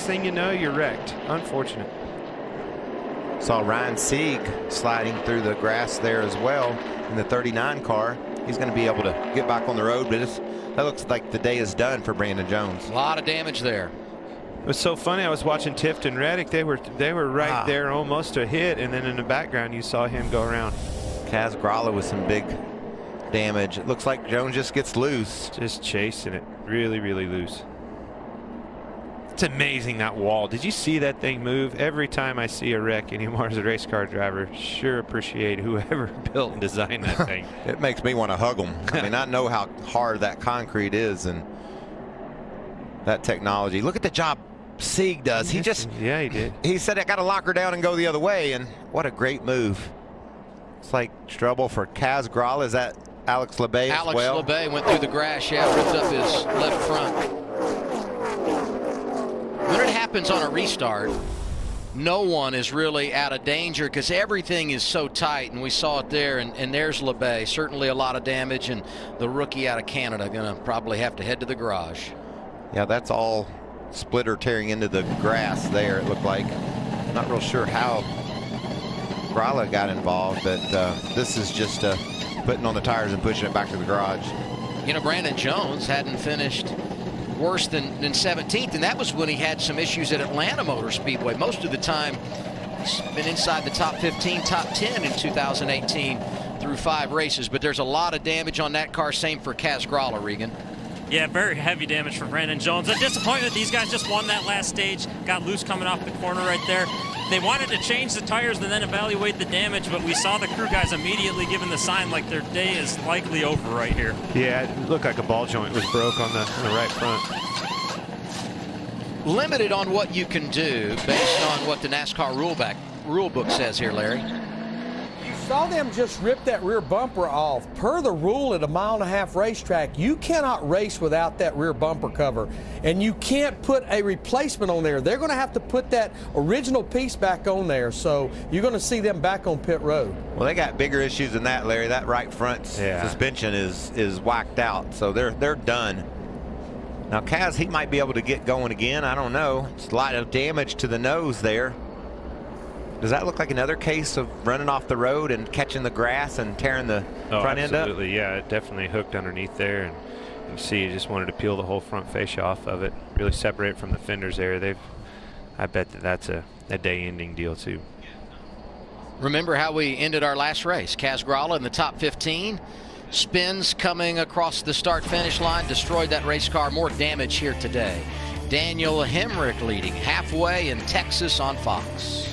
thing you know, you're wrecked. Unfortunate. Saw Ryan Sieg sliding through the grass there as well in the 39 car. He's going to be able to get back on the road, but that looks like the day is done for Brandon Jones. A lot of damage there. It was so funny. I was watching Tift and Reddick. They were right there, almost a hit, and then in the background you saw him go around. Kaz Grala with some big damage. It looks like Jones just gets loose. Just chasing it, really, really loose. It's amazing, that wall. Did you see that thing move? Every time I see a wreck anymore as a race car driver, sure appreciate whoever built and designed that thing. It makes me want to hug them. I mean, I know how hard that concrete is and that technology. Look at the job Sieg does. He just, yeah, he did. He said, I got to lock her down and go the other way, and what a great move. It's like trouble for Kaz Grala. Is that Alex Labay as well? Alex Labay went through the grass, yeah, ripped up his left front. When it happens on a restart, no one is really out of danger because everything is so tight, and we saw it there, and there's Labay. Certainly a lot of damage, and the rookie out of Canada going to probably have to head to the garage. Yeah, that's all splitter tearing into the grass there, it looked like. Not real sure how Grala got involved, but this is just putting on the tires and pushing it back to the garage. You know, Brandon Jones hadn't finished worse than 17th, and that was when he had some issues at Atlanta Motor Speedway. Most of the time he's been inside the top 15, top 10 in 2018 through 5 races, but there's a lot of damage on that car. Same for Kaz Grala, Regan. Yeah, very heavy damage for Brandon Jones. A disappointment. These guys just won that last stage, got loose coming off the corner right there. They wanted to change the tires and then evaluate the damage, but we saw the crew guys immediately giving the sign like their day is likely over right here. Yeah, it looked like a ball joint was broke on the right front. Limited on what you can do based on what the NASCAR rule book says here, Larry. Saw them just rip that rear bumper off. Per the rule at a 1.5-mile racetrack, you cannot race without that rear bumper cover, and you can't put a replacement on there. They're going to have to put that original piece back on there, so you're going to see them back on pit road. Well, they got bigger issues than that, Larry. That right front suspension is whacked out, so they're done. Now Kaz, he might be able to get going again. I don't know. It's a lot of damage to the nose there. Does that look like another case of running off the road and catching the grass and tearing the front end up? Absolutely, yeah. It definitely hooked underneath there, and you can see he just wanted to peel the whole front fascia off of it, really separate it from the fenders there. I bet that's a day-ending deal too. Remember how we ended our last race? Kaz Grala in the top 15. Spins coming across the start-finish line, destroyed that race car. More damage here today. Daniel Hemrick leading halfway in Texas on Fox.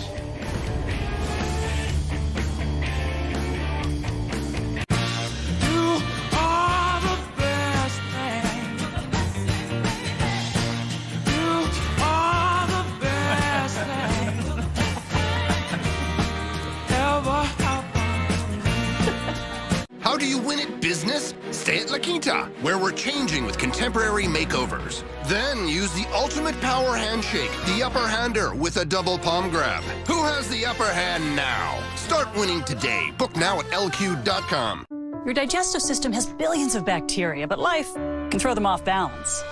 How do you win at business? Stay at La Quinta, where we're changing with contemporary makeovers. Then use the ultimate power handshake, the upper hander with a double palm grab. Who has the upper hand now? Start winning today. Book now at lq.com. Your digestive system has billions of bacteria, but life can throw them off balance.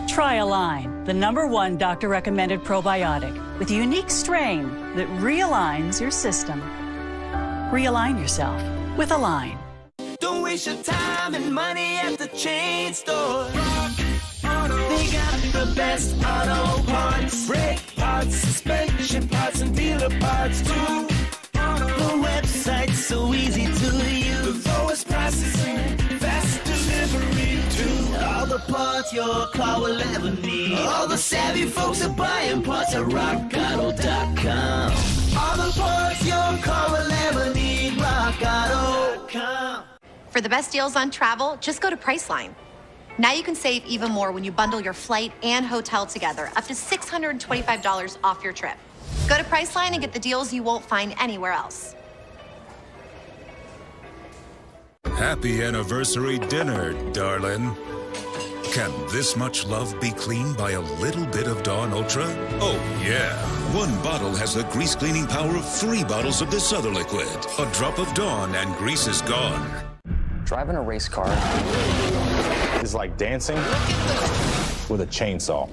Try Align, the #1 doctor-recommended probiotic with a unique strain that realigns your system. Realign yourself with Align. Don't waste your time and money at the chain store. They got the best auto parts, brake parts, suspension parts, and dealer parts too. The website's so easy to use. The lowest prices and fast delivery too. All the parts your car will ever need. All the savvy folks are buying parts at rockauto.com. All the parts your car will ever need. rockauto.com. For the best deals on travel, just go to Priceline. Now you can save even more when you bundle your flight and hotel together, up to $625 off your trip. Go to Priceline and get the deals you won't find anywhere else. Happy anniversary dinner, darling. Can this much love be cleaned by a little bit of Dawn Ultra? Oh, yeah. One bottle has the grease cleaning power of 3 bottles of this other liquid. A drop of Dawn and grease is gone. Driving a race car is like dancing with a chainsaw.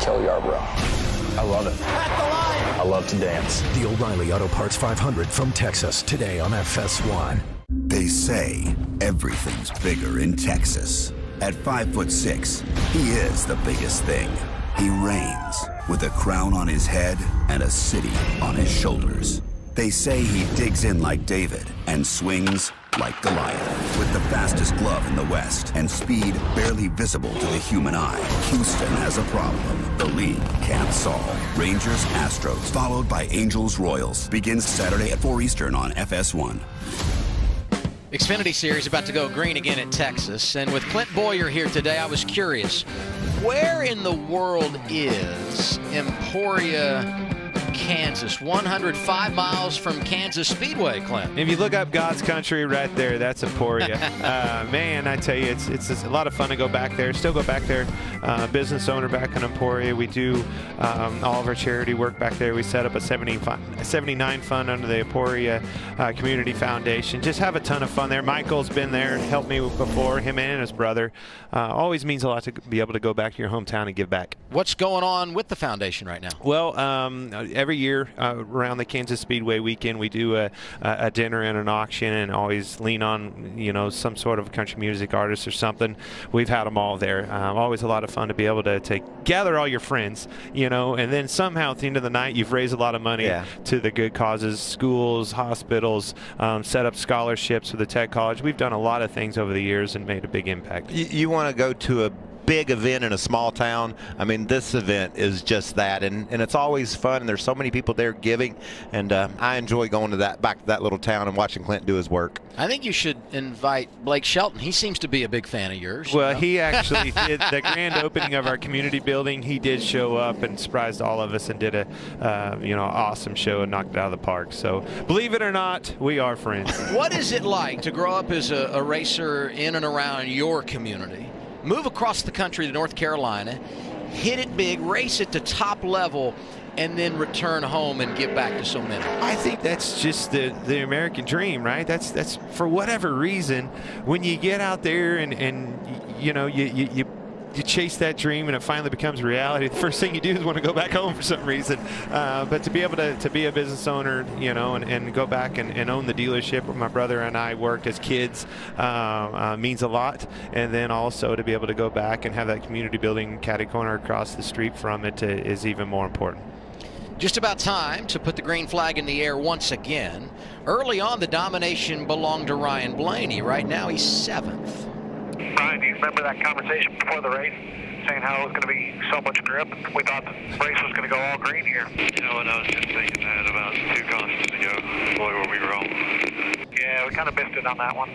Kelly Yarborough. I love it. I love to dance. The O'Reilly Auto Parts 500 from Texas, today on FS1. They say everything's bigger in Texas. At 5'6", he is the biggest thing. He reigns with a crown on his head and a city on his shoulders. They say he digs in like David and swings like Goliath. With the fastest glove in the West and speed barely visible to the human eye, Houston has a problem the league can't solve. Rangers Astros, followed by Angels Royals, begins Saturday at 4 Eastern on FS1. Xfinity Series about to go green again at Texas. And with Clint Boyer here today, I was curious, where in the world is Emporia, Kansas? 105 miles from Kansas Speedway, Clint. If you look up God's country right there, that's Emporia. Man, I tell you, it's a lot of fun to go back there. Still go back there. Business owner back in Emporia. We do all of our charity work back there. We set up a 79 fund under the Emporia Community Foundation. Just have a ton of fun there. Michael's been there, helped me before, him and his brother. Always means a lot to be able to go back to your hometown and give back. What's going on with the foundation right now? Well, every year around the Kansas Speedway weekend, we do a dinner and an auction, and always lean on, you know, some sort of country music artist or something. We've had them all there. Always a lot of fun to be able to gather all your friends, you know, and then somehow at the end of the night you've raised a lot of money to the good causes, schools, hospitals, set up scholarships for the Tech College. We've done a lot of things over the years and made a big impact. You want to go to a big event in a small town. I mean, this event is just that, and it's always fun, and there's so many people there giving, and I enjoy going to back to that little town and watching Clint do his work. I think you should invite Blake Shelton. He seems to be a big fan of yours. Well, he actually did the grand opening of our community building. He did show up and surprised all of us and did a awesome show and knocked it out of the park. So believe it or not, we are friends. What is it like to grow up as a racer in and around your community? Move across the country to North Carolina, hit it big, race at the top level, and then return home and give back to so many. I think that's just the American dream, right? That's for whatever reason, when you get out there and you know, you chase that dream and it finally becomes reality, the first thing you do is want to go back home for some reason. But to be able to be a business owner, you know, and go back and own the dealership where my brother and I worked as kids means a lot. And then also to be able to go back and have that community building catty corner across the street from it is even more important. Just about time to put the green flag in the air once again. Early on, the domination belonged to Ryan Blaney. Right now, he's 7th. Ryan, do you remember that conversation before the race, saying how it was going to be so much grip? We thought the race was going to go all green here. You know what, I was just thinking that about 2 cautions ago. Boy, were we wrong. Yeah, we kind of missed it on that one.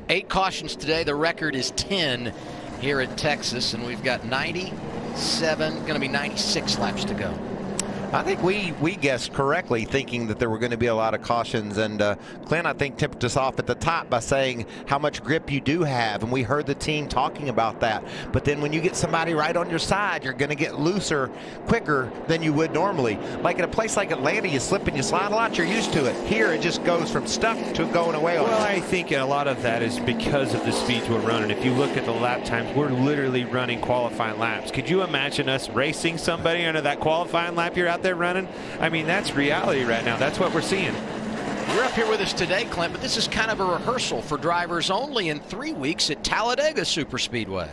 8 cautions today. The record is 10 here at Texas, and we've got 97, going to be 96 laps to go. I think we guessed correctly, thinking that there were going to be a lot of cautions, and Clint, I think, tipped us off at the top by saying how much grip you do have, and we heard the team talking about that. But then when you get somebody right on your side, you're going to get looser quicker than you would normally. Like at a place like Atlanta, you slip and you slide a lot, you're used to it. Here, it just goes from stuck to going away. Well, I think a lot of that is because of the speeds we're running. If you look at the lap times, we're literally running qualifying laps. Could you imagine us racing somebody under that qualifying lap you're out there running? I mean, that's reality right now. That's what we're seeing. You're up here with us today, Clint, but this is kind of a rehearsal for drivers only in 3 weeks at Talladega Superspeedway.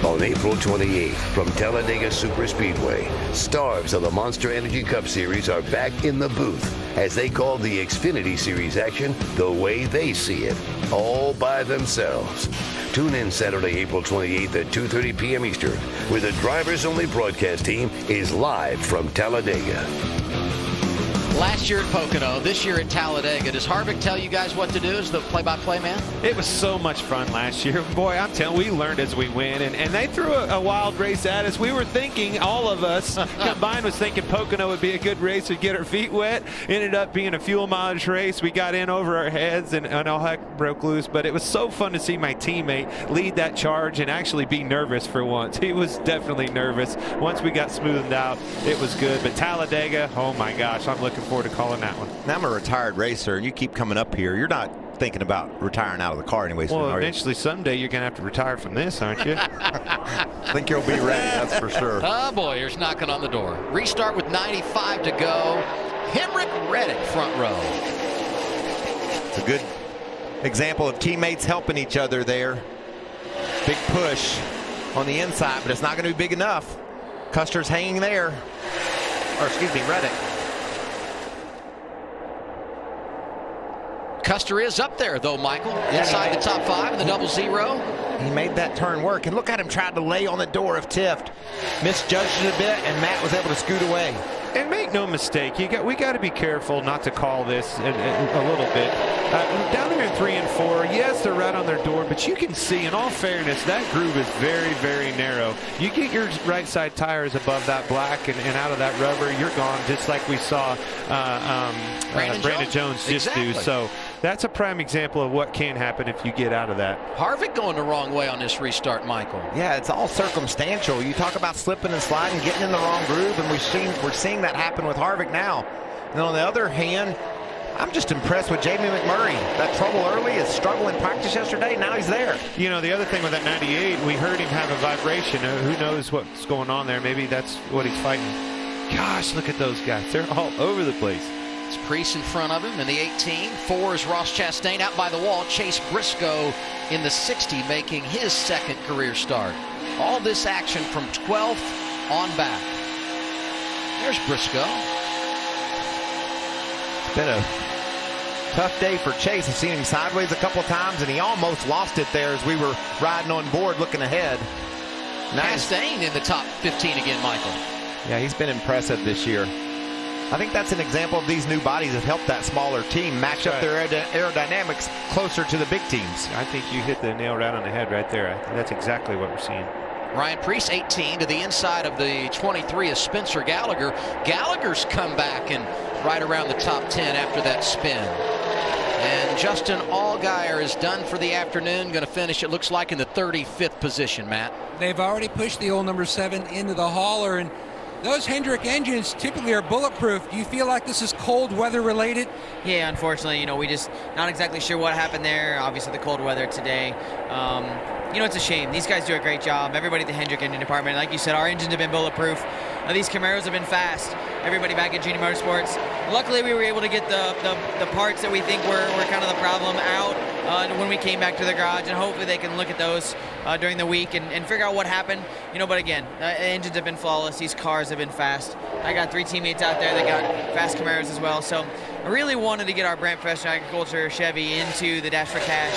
On April 28th from Talladega Superspeedway, stars of the Monster Energy Cup Series are back in the booth as they call the Xfinity Series action the way they see it, all by themselves. Tune in Saturday, April 28th at 2:30 p.m. Eastern, where the drivers-only broadcast team is live from Talladega. Last year at Pocono, this year at Talladega. Does Harvick tell you guys what to do as the play-by-play man? It was so much fun last year. Boy, I'm telling you, we learned as we went, and they threw a wild race at us. We were thinking, all of us combined was thinking Pocono would be a good race to get our feet wet. Ended up being a fuel mileage race. We got in over our heads, and all heck broke loose. But it was so fun to see my teammate lead that charge and actually be nervous for once. He was definitely nervous. Once we got smoothed out, it was good. But Talladega, oh my gosh, I'm looking forward to calling that one. Now I'm a retired racer, and you keep coming up here. You're not thinking about retiring out of the car anyway. Well, eventually someday you're going to have to retire from this, aren't you? I think you'll be ready, that's for sure. Oh, boy, here's knocking on the door. Restart with 95 to go. Hemrick Reddick front row. It's a good example of teammates helping each other there. Big push on the inside, but it's not going to be big enough. Custer's hanging there. Or, excuse me, Reddick. Custer is up there, though, Michael. Inside the top 5 in the double zero. He made that turn work. And look at him trying to lay on the door of Tift. Misjudged it a bit, and Matt was able to scoot away. And make no mistake, we got to be careful not to call this a little bit. Down there in 3 and 4, yes, they're right on their door, but you can see, in all fairness, that groove is very, very narrow. You get your right side tires above that black and out of that rubber, you're gone, just like we saw Brandon Jones just do. So that's a prime example of what can happen if you get out of that. Harvick going the wrong way on this restart, Michael. Yeah, it's all circumstantial. You talk about slipping and sliding, getting in the wrong groove, and we're seeing that happen with Harvick now. And on the other hand, I'm just impressed with Jamie McMurray. That trouble early, his struggle in practice yesterday, now he's there. You know, the other thing with that 98, we heard him have a vibration. Who knows what's going on there? Maybe that's what he's fighting. Gosh, look at those guys. They're all over the place. It's Preece in front of him in the 18. 4 is Ross Chastain out by the wall. Chase Briscoe in the 60, making his second career start. All this action from 12th on back. There's Briscoe. It's been a tough day for Chase. I've seen him sideways a couple times, and he almost lost it there as we were riding on board looking ahead. Chastain in the top 15 again, Michael. Yeah, he's been impressive this year. I think that's an example of these new bodies have helped that smaller team match up their aerodynamics closer to the big teams. I think you hit the nail right on the head right there. That's exactly what we're seeing. Ryan Preece, 18, to the inside of the 23 is Spencer Gallagher. Gallagher's come back and right around the top 10 after that spin. And Justin Allgaier is done for the afternoon. Going to finish, it looks like, in the 35th position, Matt. They've already pushed the old number 7 into the hauler, and those Hendrick engines typically are bulletproof. Do you feel like this is cold weather related? Yeah, unfortunately, we just not exactly sure what happened there. Obviously, the cold weather today. It's a shame. These guys do a great job. Everybody at the Hendrick engine department, like you said, our engines have been bulletproof. These Camaros have been fast. Everybody back at Junior Motorsports. Luckily, we were able to get the parts that we think were kind of the problem out when we came back to the garage, and hopefully they can look at those during the week and figure out what happened. But again, the engines have been flawless. These cars have been fast. I got 3 teammates out there that got fast Camaros as well. So I really wanted to get our Brand Professional Agriculture Chevy into the Dash for Cash.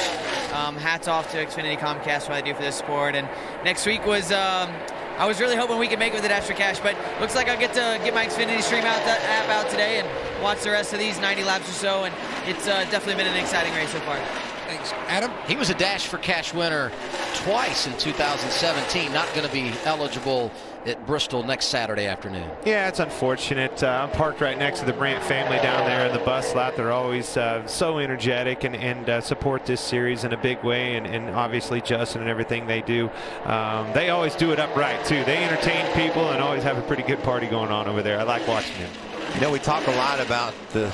Hats off to Xfinity Comcast for what they do for this sport. And next week was I was really hoping we could make it with the Dash for Cash, but looks like I'll get to get my Xfinity Stream app out today and watch the rest of these 90 laps or so, and it's definitely been an exciting race so far. Thanks. Adam? He was a Dash for Cash winner twice in 2017. Not going to be eligible at Bristol next Saturday afternoon. Yeah, it's unfortunate. I'm parked right next to the Brandt family down there in the bus lot. They're always so energetic and support this series in a big way, and obviously Justin and everything they do. They always do it upright, too. They entertain people and always have a pretty good party going on over there. I like watching them. We talk a lot about the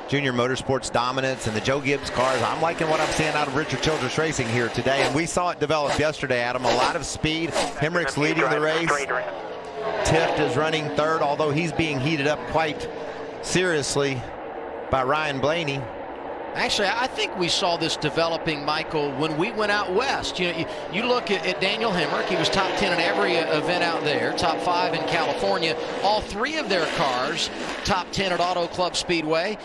Junior Motorsports dominance and the Joe Gibbs cars. I'm liking what I'm seeing out of Richard Childress Racing here today, and we saw it develop yesterday, Adam. A lot of speed. Hemrick's leading the race. Tift is running third, although he's being heated up quite seriously by Ryan Blaney. Actually, I think we saw this developing, Michael, when we went out west. You look at Daniel Hemrick. He was top 10 in every event out there, top 5 in California. All 3 of their cars, top 10 at Auto Club Speedway.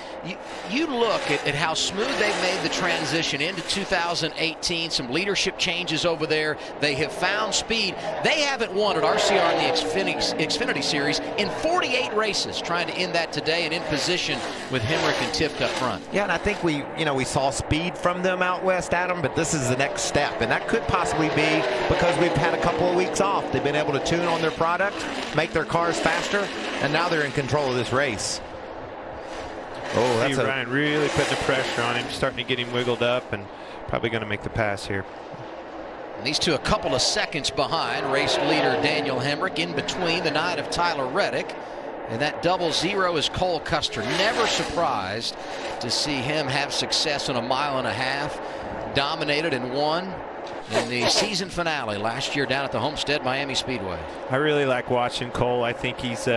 You look at how smooth they've made the transition into 2018, some leadership changes over there. They have found speed. They haven't won at RCR in the Xfinity Series in 48 races, trying to end that today and in position with Hemrick and Tift up front. Yeah, and I think we saw speed from them out west, Adam, but this is the next step, and that could possibly be because we've had a couple of weeks off. They've been able to tune on their product, make their cars faster, and now they're in control of this race. Oh, that's Ryan really putting the pressure on him, starting to get him wiggled up, and probably going to make the pass here. And these two a couple of seconds behind race leader Daniel Hemrick, in between the 9 of Tyler Reddick And that 00 is Cole Custer. Never surprised to see him have success in a 1.5 miles. Dominated and won in the season finale last year down at the Homestead Miami Speedway. I really like watching Cole. I think he's